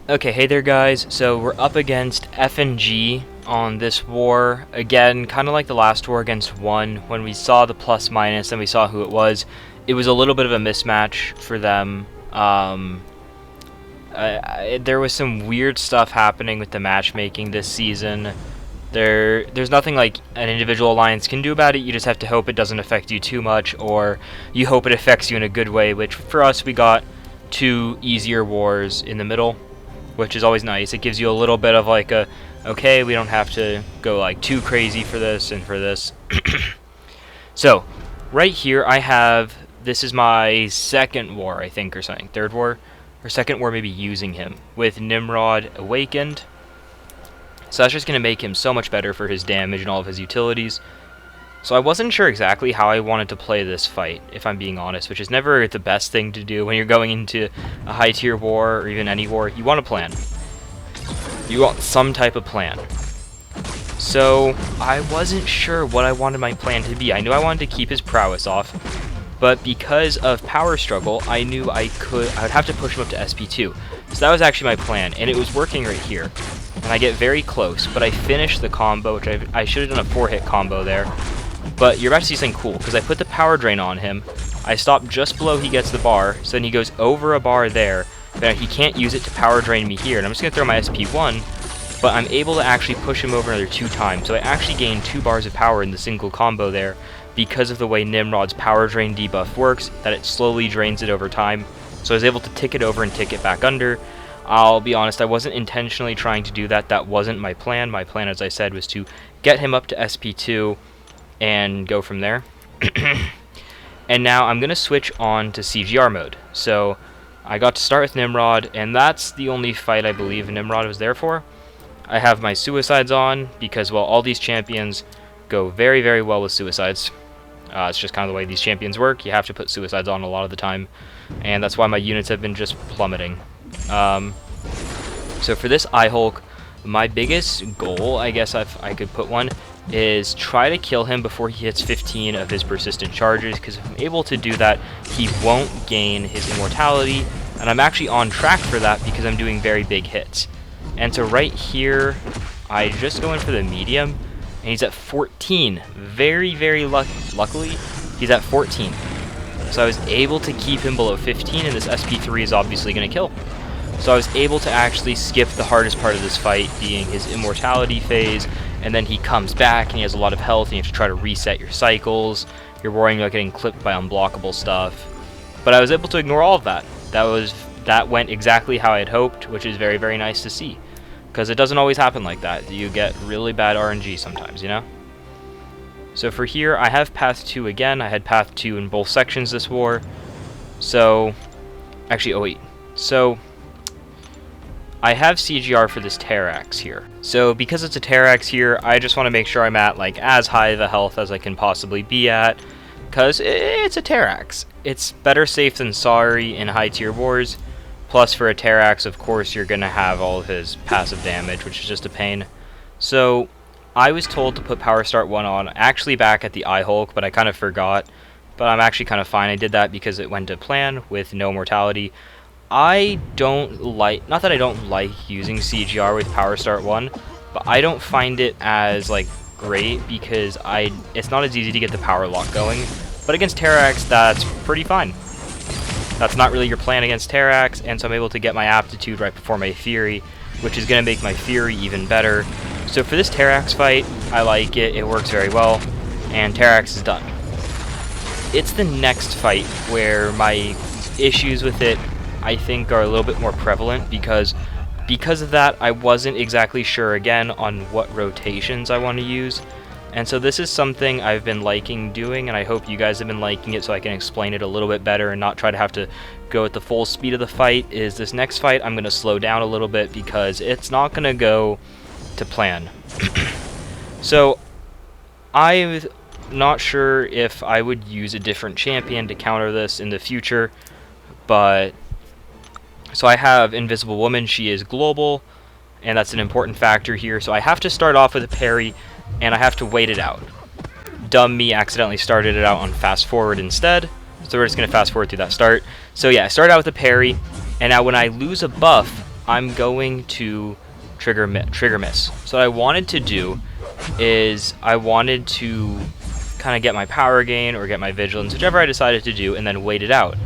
Okay, hey there guys, so we're up against F&G on this war. Again, kind of like the last war against 1, when we saw the plus minus and we saw who it was a little bit of a mismatch for them. There was some weird stuff happening with the matchmaking this season. There's nothing like an individual alliance can do about it. You just have to hope it doesn't affect you too much, or you hope it affects you in a good way, which for us we got 2 easier wars in the middle, which is always nice. It gives you a little bit of like a, okay, we don't have to go like too crazy for this and for this. So, right here I have, this is my second war, I think, or something. Third war? Or second war maybe using him, with Nimrod Awakened. So that's just going to make him so much better for his damage and all of his utilities. So I wasn't sure exactly how I wanted to play this fight, if I'm being honest, which is never the best thing to do when you're going into a high tier war, or even any war. You want a plan. You want some type of plan. So I wasn't sure what I wanted my plan to be. I knew I wanted to keep his prowess off, but because of power struggle, I knew I would have to push him up to SP2. So that was actually my plan, and it was working right here. And I get very close, but I finished the combo, which I should have done a 4-hit combo there. But you're about to see something cool, because I put the power drain on him. I stop just below he gets the bar, so then he goes over a bar there. But he can't use it to power drain me here, and I'm just going to throw my SP1, but I'm able to actually push him over another 2 times. So I actually gained 2 bars of power in the single combo there, because of the way Nimrod's power drain debuff works, that it slowly drains it over time. So I was able to tick it over and tick it back under. I'll be honest, I wasn't intentionally trying to do that. That wasn't my plan. My plan, as I said, was to get him up to SP2 and go from there. And now I'm going to switch on to CGR mode. So I got to start with Nimrod, and that's the only fight I believe Nimrod was there for. I have my suicides on, because, well, all these champions go very, very well with suicides. It's just kind of the way these champions work. You have to put suicides on a lot of the time, and that's why my units have been just plummeting. So for this Hulk, my biggest goal, I guess if I could put one, is try to kill him before he hits 15 of his persistent charges, because if I'm able to do that, he won't gain his immortality, and I'm actually on track for that because I'm doing very big hits. And so right here, I just go in for the medium, and he's at 14. Very, very luckily, he's at 14. So I was able to keep him below 15, and this SP3 is obviously going to kill. So I was able to actually skip the hardest part of this fight, being his immortality phase, and then he comes back and he has a lot of health, and you have to try to reset your cycles. You're worrying about getting clipped by unblockable stuff. But I was able to ignore all of that. That went exactly how I had hoped, which is very, very nice to see. Because it doesn't always happen like that. You get really bad RNG sometimes, you know? So for here, I have Path 2 again. I had Path 2 in both sections this war. So, actually, oh wait. So, I have CGR for this Terrax here. So because it's a Terrax here, I just want to make sure I'm at like as high of a health as I can possibly be at, because it's a Terrax. It's better safe than sorry in high tier wars. Plus for a Terrax, of course, you're going to have all of his passive damage, which is just a pain. So I was told to put Power Start 1 on, actually back at the Hulk, but I kind of forgot. But I'm actually kind of fine. I did that because it went to plan with no mortality. I don't like, not that I don't like using CGR with Power Start 1, but I don't find it as like great because it's not as easy to get the power lock going. But against Terrax, that's pretty fine. That's not really your plan against Terrax, and so I'm able to get my aptitude right before my Fury, which is going to make my Fury even better. So for this Terrax fight, I like it, it works very well, and Terrax is done. It's the next fight where my issues with it, I think, are a little bit more prevalent, because of that, I wasn't exactly sure again on what rotations I want to use. And so this is something I've been liking doing, and I hope you guys have been liking it so I can explain it a little bit better and not try to have to go at the full speed of the fight. Is this next fight, I'm going to slow down a little bit because it's not going to go to plan. So I'm not sure if I would use a different champion to counter this in the future, but so I have Invisible Woman. She is global, and that's an important factor here. So I have to start off with a parry, and I have to wait it out. Dumb me accidentally started it out on fast forward instead, so we're just going to fast forward through that start. So yeah, I started out with a parry, and now when I lose a buff, I'm going to trigger miss. So what I wanted to do is I wanted to kind of get my power gain or get my vigilance, whichever I decided to do, and then wait it out.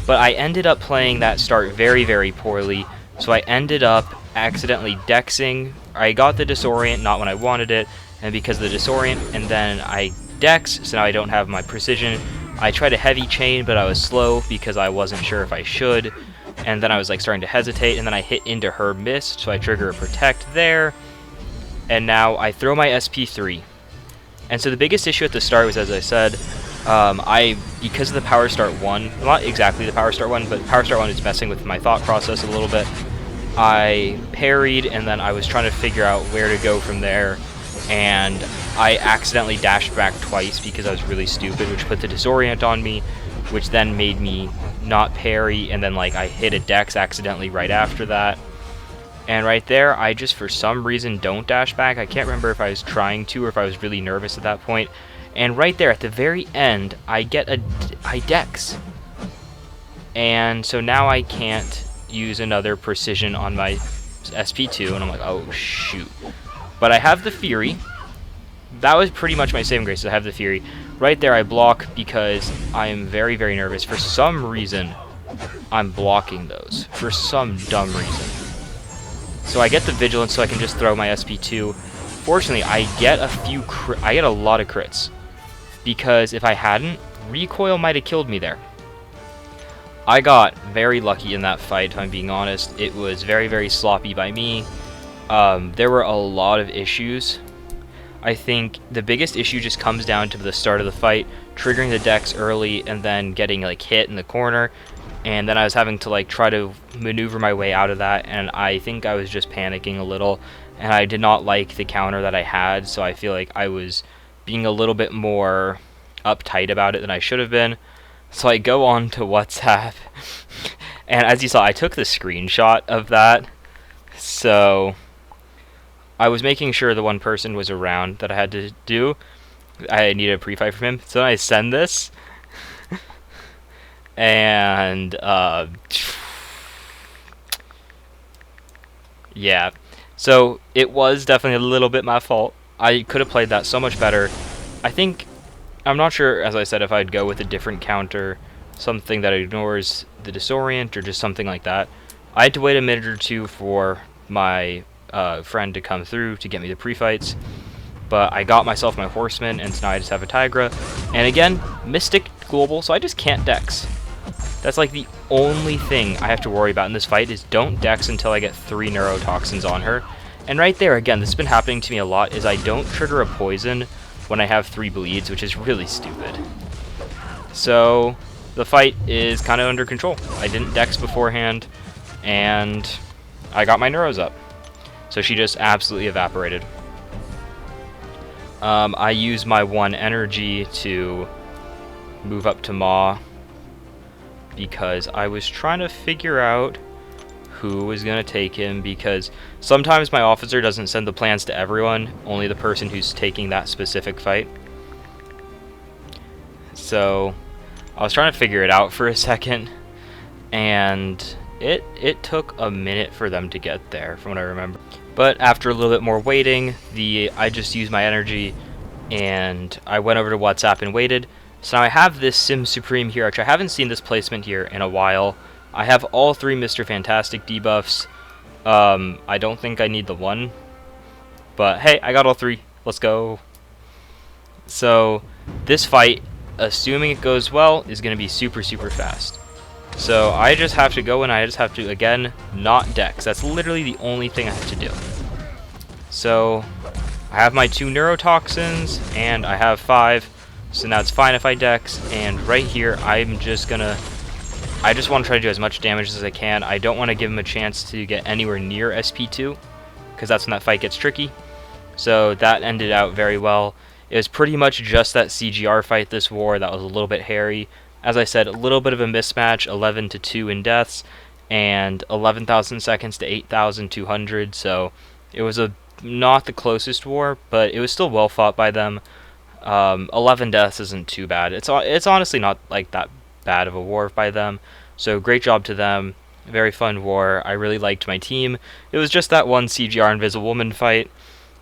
But I ended up playing that start very, very poorly, so I ended up accidentally dexing. I got the disorient not when I wanted it, and because of the disorient, and then I dex, so now I don't have my precision. I tried a heavy chain, but I was slow because I wasn't sure if I should, and then I was like starting to hesitate, and then I hit into her mist, so I trigger a protect there, and now I throw my SP3. And so the biggest issue at the start was, as I said, because of the power start 1, not exactly the power start 1, but power start 1 is messing with my thought process a little bit. I parried, and then I was trying to figure out where to go from there, and I accidentally dashed back twice because I was really stupid, which put the disorient on me, which then made me not parry, and then like I hit a dex accidentally right after that. And right there, I just for some reason don't dash back. I can't remember if I was trying to or if I was really nervous at that point. And right there at the very end, I dex. And so now I can't use another precision on my SP2, and I'm like, oh shoot. But I have the Fury. That was pretty much my saving grace. I have the Fury. Right there I block because I am very, very nervous. For some reason, I'm blocking those. For some dumb reason. So I get the vigilance so I can just throw my SP2. Fortunately, I get a lot of crits. Because if I hadn't, recoil might have killed me there. I got very lucky in that fight, if I'm being honest. It was very, very sloppy by me. There were a lot of issues. I think the biggest issue just comes down to the start of the fight, triggering the dex early and then getting like hit in the corner. And then I was having to like try to maneuver my way out of that, and I think I was just panicking a little, and I did not like the counter that I had, so I feel like I was being a little bit more uptight about it than I should have been. So I go on to WhatsApp, and as you saw, I took the screenshot of that, so I was making sure the one person was around that I had to do. I needed a pre-fight from him, so then I send this. And yeah, so it was definitely a little bit my fault. I could have played that so much better. I'm not sure, as I said, if I'd go with a different counter, something that ignores the disorient or just something like that. I had to wait a minute or two for my friend to come through to get me the pre-fights, but I got myself my horseman, and so now I just have a Tigra. And again, Mystic Global, so I just can't dex. That's like the only thing I have to worry about in this fight is don't dex until I get 3 neurotoxins on her. And right there, again, this has been happening to me a lot, is I don't trigger a poison when I have 3 bleeds, which is really stupid. So the fight is kind of under control. I didn't dex beforehand, and I got my neuros up. So she just absolutely evaporated. I use my 1 energy to move up to Maw, because I was trying to figure out who was going to take him, because sometimes my officer doesn't send the plans to everyone, only the person who's taking that specific fight. So I was trying to figure it out for a second, and it took a minute for them to get there, from what I remember. But after a little bit more waiting, I just used my energy, and I went over to WhatsApp and waited. So now I have this Sim Supreme here, which I haven't seen this placement here in a while. I have all 3 Mr. Fantastic debuffs. I don't think I need the 1. But hey, I got all 3. Let's go. So this fight, assuming it goes well, is going to be super, super fast. So I just have to go and I just have to, again, not dex. That's literally the only thing I have to do. So I have my 2 neurotoxins, and I have 5. So now it's fine if I dex, and right here I just want to try to do as much damage as I can. I don't want to give him a chance to get anywhere near SP2, because that's when that fight gets tricky. So that ended out very well. It was pretty much just that CGR fight this war that was a little bit hairy. As I said, a little bit of a mismatch, 11-2 in deaths, and 11,000 seconds to 8,200, so it was not the closest war, but it was still well fought by them. 11 deaths isn't too bad. It's honestly not like that bad of a war by them. So great job to them. Very fun war. I really liked my team. It was just that one CGR Invisible Woman fight.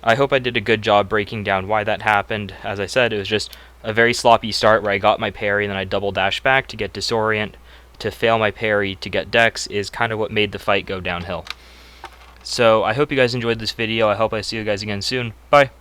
I hope I did a good job breaking down why that happened. As I said, it was just a very sloppy start where I got my parry and then I double dash back to get Disorient. To fail my parry to get Dex is kind of what made the fight go downhill. So I hope you guys enjoyed this video. I hope I see you guys again soon. Bye!